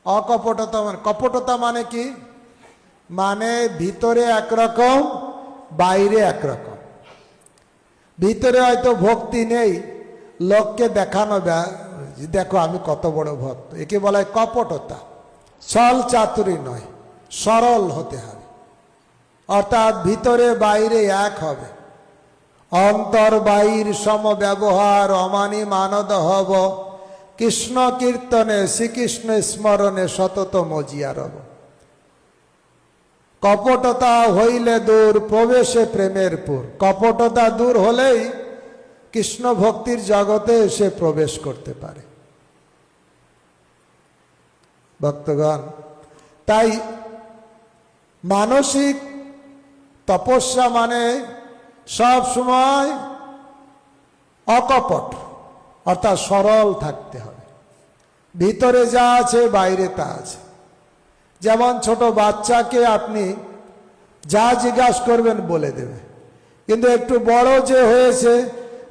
অকপটতা মানে, কপটতা মানে কি? মানে ভিতরে একরকম বাইরে একরকম। ভিতরে হয়তো ভক্তি নেই, লোককে দেখানো দেখো আমি কত বড় ভক্ত, একে বলা হয় কপটতা। ছল চাতুরি নয়, সরল হতে হবে, অর্থাৎ ভিতরে বাইরে এক হবে। অন্তর বাহির সম ব্যবহার অমানি মানদ হব, কৃষ্ণ কীর্তনে শ্রীকৃষ্ণ স্মরণে সতত মজিয়া রব। কপটতা হইলে দূর প্রবেশে প্রেমের পুর। কপটতা দূর হলেই কৃষ্ণ ভক্তির জগতে এসে প্রবেশ করতে পারে ভক্তগণ। তাই মানসিক তপস্যা মানে সব সময় অকপট, অর্থাৎ সরল থাকতে হবে। ভিতরে যা আছে বাইরে তা আছে। যেমন ছোট বাচ্চাকে আপনি যা জিজ্ঞাসা করবেন বলে দেবে, কিন্তু একটু বড় যে হয়েছে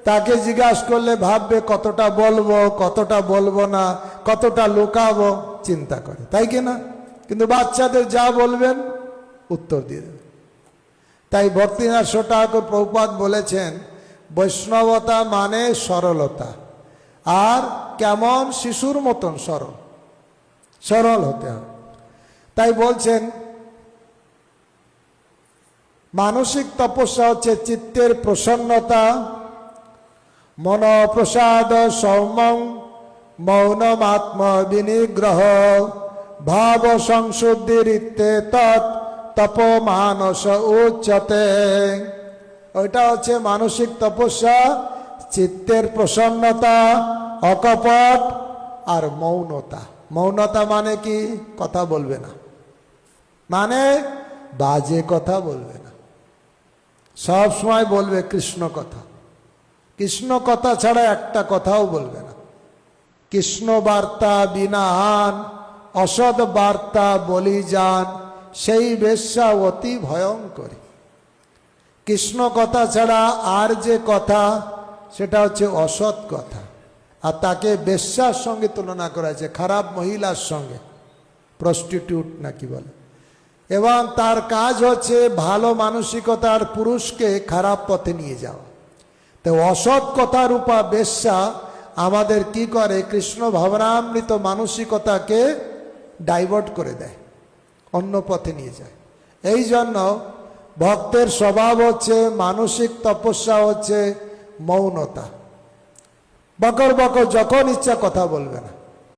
তাকে জিজ্ঞাসা করলে ভাববে কতটা বলবো কতটা বলবো না, কতটা লুকাবো, চিন্তা করে, তাই কি না? কিন্তু বাচ্চাদের যা বলবেন উত্তর দিয়ে দেবে। তাই ভক্তিনাথ ঠাকুর প্রভুপাদ বলেছেন বৈষ্ণবতা মানে সরলতা, আর কেমন শিশুর মতন সরল, সরল হতে হবে। তাই বলছেন মানসিক তপস্যা হচ্ছে চিত্তের প্রসন্নতা, মন প্রসাদ সৌম্যং মৌনমাত্ম বিনিগ্রহ, ভাব সংশুদ্ধির তৎ তপ মানস উচ্চতে। ওইটা হচ্ছে মানসিক তপস্যা, চিত্তের প্রসন্নতা, অকপট আর মৌনতা। মৌনতা মানে কি? কথা বলবে না, মানে বাজে কথা বলবে না, সব সময় বলবে কৃষ্ণ কথা। কৃষ্ণ কথা ছাড়া একটা কথাও বলবে না। কৃষ্ণ বার্তা বিনাহান, অসৎ বার্তা বলি যান, সেই বেশ্যা অতি ভয়ঙ্করী। কৃষ্ণ কথা ছাড়া আর যে কথা সেটা হচ্ছে অসৎ কথা, আর তাকে বেশ্যার সঙ্গে তুলনা করা হয়েছে, খারাপ মহিলার সঙ্গে, প্রস্টিটিউট নাকি বলে। এবং তার কাজ হচ্ছে ভালো মানসিকতার পুরুষকে খারাপ পথে নিয়ে যাওয়া। তো অসৎ কথার উপা বেশ্যা আমাদের কি করে? কৃষ্ণ ভাবনামৃত মানসিকতাকে ডাইভার্ট করে দেয়, অন্য পথে নিয়ে যায়। এই জন্য ভক্তের স্বভাব হচ্ছে, মানসিক তপস্যা হচ্ছে মৌনতা। বকর বকর যখন ইচ্ছা কথা বলবে না।